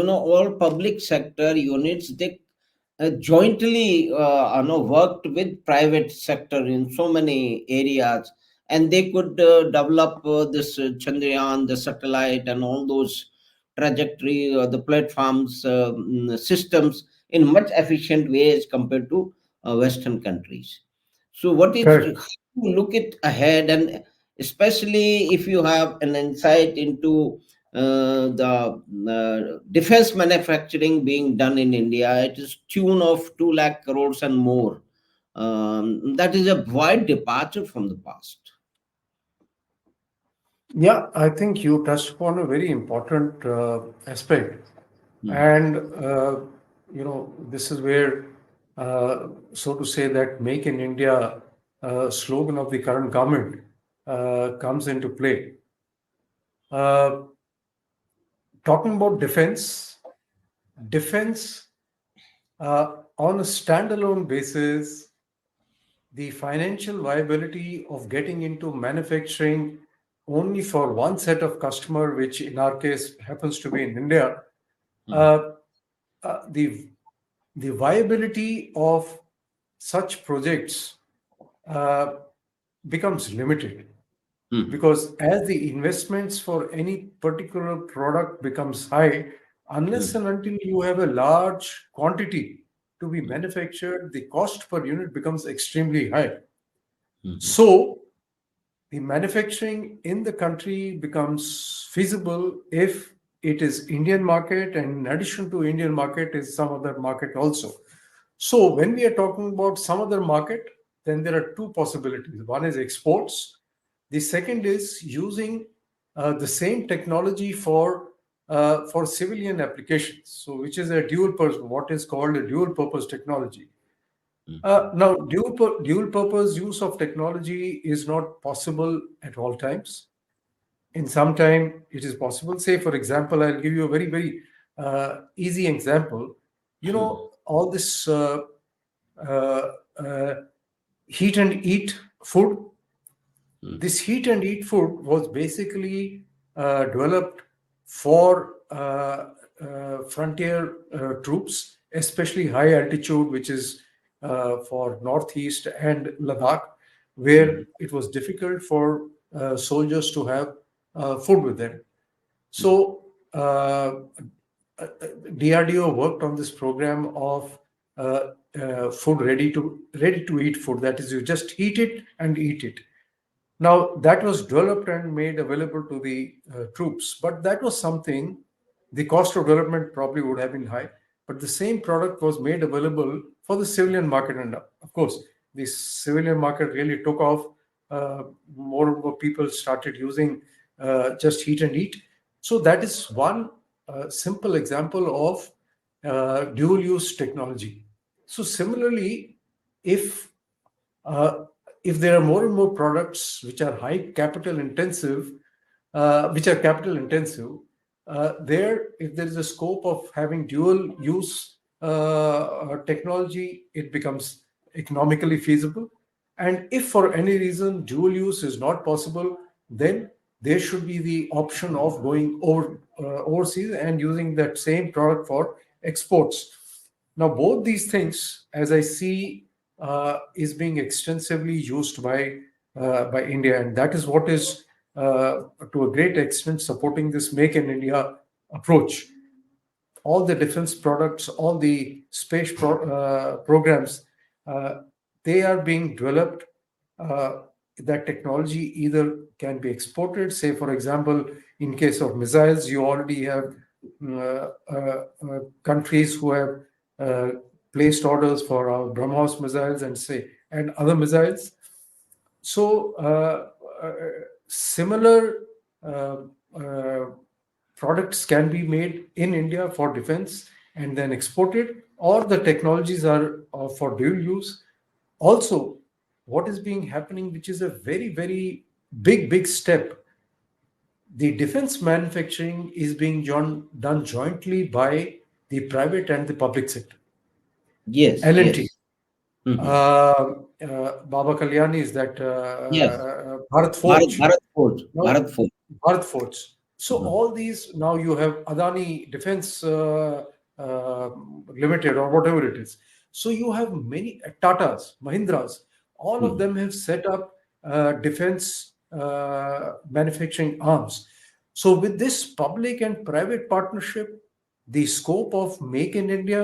all public sector units, they jointly worked with private sector in so many areas, and they could develop this Chandrayaan, the satellite, and all those trajectory, the platforms, systems in much efficient ways compared to Western countries. So, what is Correct. how you look it ahead, and especially if you have an insight into the defense manufacturing being done in India, it is tune of 2 lakh crores and more. That is a wide departure from the past. Yeah, I think you touched upon a very important aspect. Hmm. And, this is where, so to say, that Make in India slogan of the current government comes into play. Uh, Talking about defense on a standalone basis, the financial viability of getting into manufacturing only for one set of customer, which in our case happens to be in India, Hmm. uh, the viability of such projects uh, becomes limited, Hmm. because as the investments for any particular product becomes high, unless Hmm. and until you have a large quantity to be manufactured, the cost per unit becomes extremely high. Hmm. So the manufacturing in the country becomes feasible if it is Indian market, and in addition to Indian market is some other market also. So when we are talking about some other market, then there are two possibilities. One is exports. The second is using the same technology for civilian applications. So which is a dual purpose, what is called a dual purpose technology. Now, dual purpose use of technology is not possible at all times. In some time, it is possible. Say, for example, I'll give you a very, very easy example. All this uh, uh, heat and eat food. Hmm. This heat and eat food was basically developed for frontier troops, especially high altitude, which is for Northeast and Ladakh, where Hmm. it was difficult for soldiers to have food with them. Hmm. So DRDO worked on this program of food ready to eat food. That is, you just heat it and eat it. Now, that was developed and made available to the troops, but that was something, the cost of development probably would have been high, but the same product was made available for the civilian market. And of course, the civilian market really took off. More and more people started using just heat and eat. So, that is one simple example of dual use technology. So, similarly, if uh, if there are more and more products which are capital intensive, there, if there is a scope of having dual use technology, it becomes economically feasible. And if for any reason dual use is not possible, then there should be the option of going overseas and using that same product for exports. Now, both these things, as I see, is being extensively used by India, and that is what is to a great extent supporting this Make in India approach. All the defense products, all the programs, uh, they are being developed. Uh, that technology either can be exported. Say, for example, in case of missiles, you already have countries who have uh, placed orders for our BrahMos missiles and other missiles. So similar uh, uh, products can be made in India for defense and then exported, or the technologies are for dual use. Also, what is being happening, which is a very, very big step, the defense manufacturing is being done jointly by the private and the public sector. Yes, L&T. yes. Hmm. Baba Kalyani is that Yes. Bharat Forge. Bharat Forge. No, Bharat Forge. Bharat Forge. So all these, now you have Adani Defense Limited or whatever it is. So you have many Tatas, Mahindras, all of Mhm. them have set up defense manufacturing arms. So with this public and private partnership, the scope of Make in India,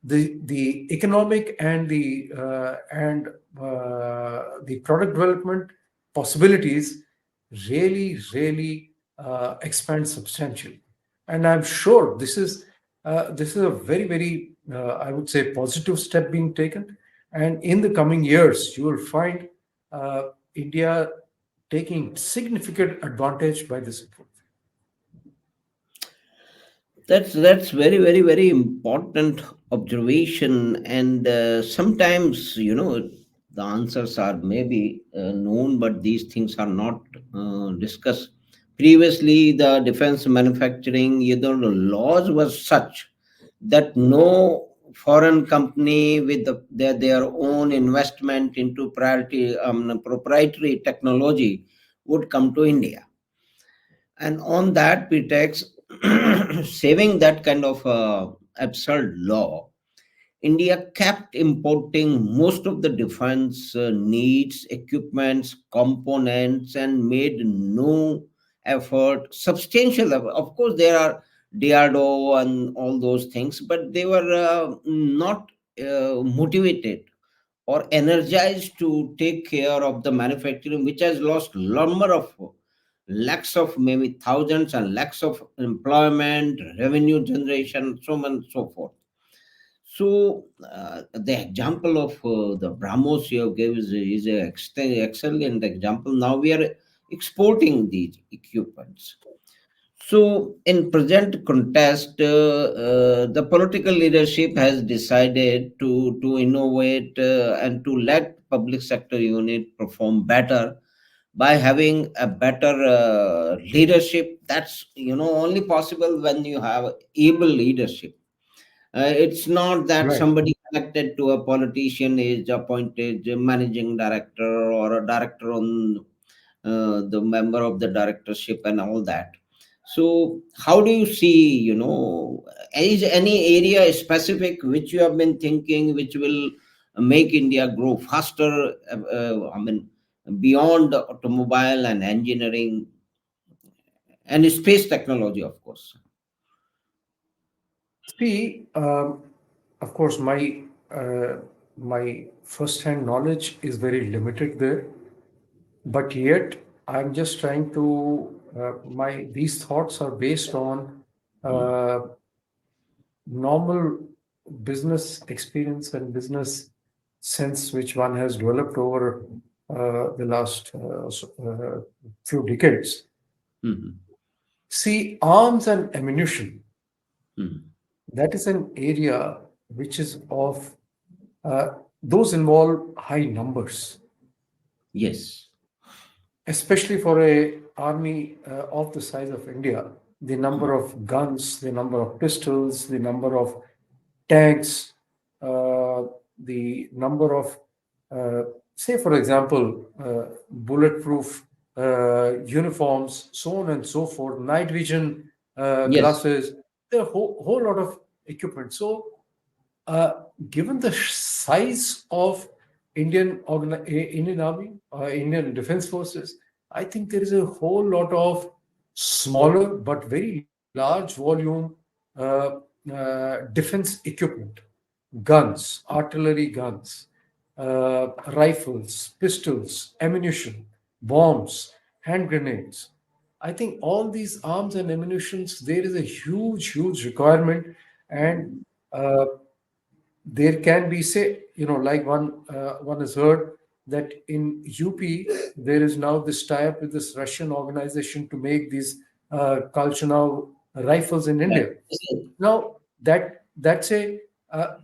the economic and the product development possibilities really expand substantially. And I'm sure this is a very I would say positive step being taken. And in the coming years, you will find India taking significant advantage by this approach. That's very important observation, and sometimes the answers are maybe known, but these things are not discussed. Previously, the defense manufacturing, the laws were such that no foreign company with their own investment into proprietary technology would come to India, and on that pretext, saving that kind of absurd law, India kept importing most of the defense needs, equipments, components, and made no effort, substantial effort. Of course, there are DRDO and all those things, but they were not motivated or energized to take care of the manufacturing, which has lost number of lakhs of, maybe thousands and lakhs of employment, revenue generation, so on and so forth. So the example of the Brahmos you gave is an excellent example. Now we are exporting these equipments. So, in present context, the political leadership has decided to innovate and to let public sector unit perform better by having a better leadership. That's only possible when you have able leadership. It's not that Right. somebody connected to a politician is appointed a managing director or a director on the member of the directorship and all that. So, how do you see, is any area specific which you have been thinking which will make India grow faster? Beyond the automobile and engineering and space technology, of course. See, of course, my first-hand knowledge is very limited there, but yet I'm just trying to my these thoughts are based on Mm. uh, normal business experience and business sense which one has developed over the last few decades. Mhm. See, arms and ammunition, Mhm. that is an area which is of those involve high numbers, Yes. especially for a army of the size of India. The Mm. number of guns, the number of pistols, the number of tanks, uh, the number of, uh, say, for example, bulletproof uniforms, so on and so forth, night vision Yes. glasses, there are a whole lot of equipment. So uh, given the size of Indian Army, Indian Defense Forces, I think there is a whole lot of smaller but very large volume uh, defense equipment, guns, artillery guns, rifles, pistols, ammunition, bombs, hand grenades. I think all these arms and ammunitions, there is a huge requirement, and uh, there can be, say, like one has heard that in UP there is now this tie-up with this Russian organization to make these Kalchanov rifles in Right. India. Now that's a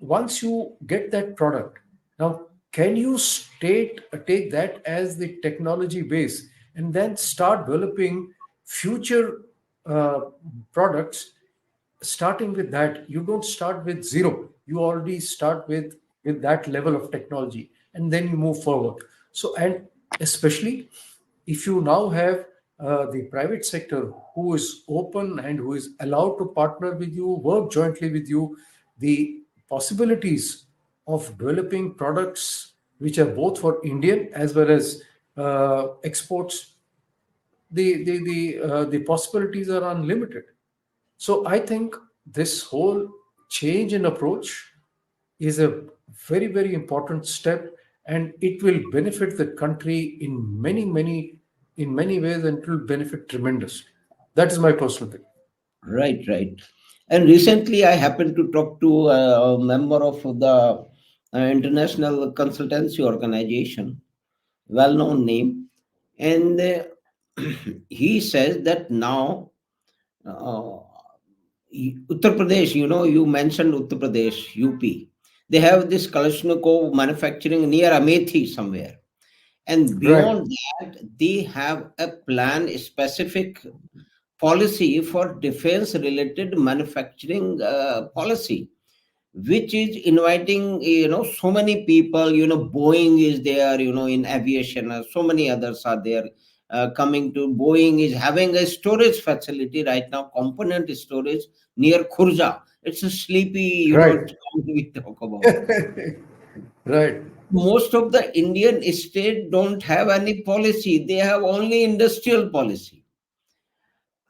once you get that product, now can you take that as the technology base and then start developing future uh, products starting with that. You don't start with zero, you already start with that level of technology, and then you move forward. So, and especially if you now have the private sector who is open and who is allowed to partner with you, work jointly with you, the possibilities of developing products which are both for Indian as well as exports, the possibilities are unlimited. So I think this whole change in approach is a very, very important step, and it will benefit the country in many ways, and it will benefit tremendously. That is my personal thing. Right, right. And recently, I happened to talk to a member of the international consultancy organization, well-known name, and he says that now uh, Uttar Pradesh, you mentioned Uttar Pradesh, UP, they have this Kalashnikov manufacturing near Amethi somewhere, and Right, beyond that, they have a plan specific policy for defense related manufacturing policy, which is inviting so many people. Boeing is there, in aviation, so many others are there, coming to. Boeing is having a storage facility right now, component storage near Khurja. It's a sleepy, right, town we talk about. right, Most of the Indian state don't have any policy, they have only industrial policy,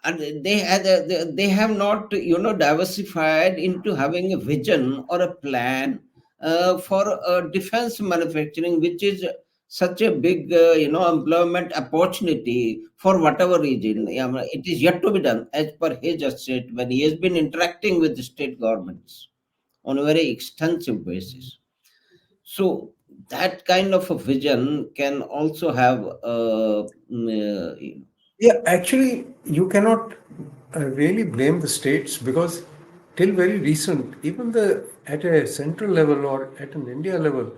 and they have not diversified into having a vision or a plan for defense manufacturing, which is such a big employment opportunity for whatever reason. It is yet to be done, as per his state, when he has been interacting with the state governments on a very extensive basis. So that kind of a vision can also have Yeah, actually, you cannot really blame the states because till very recent, even the at a central level or at an India level,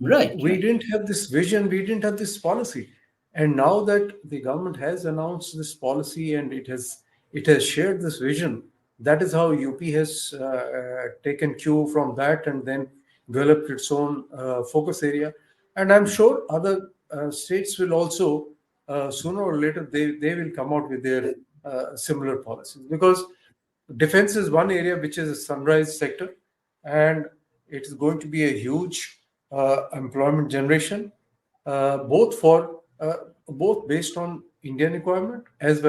right, we right. didn't have this vision, we didn't have this policy. And now that the government has announced this policy and it has shared this vision, that is how UP has taken cue from that and then developed its own focus area. And I'm sure other states will also sooner or later they will come out with their similar policies, because defense is one area which is a sunrise sector, and it is going to be a huge employment generation, both based on Indian requirement as well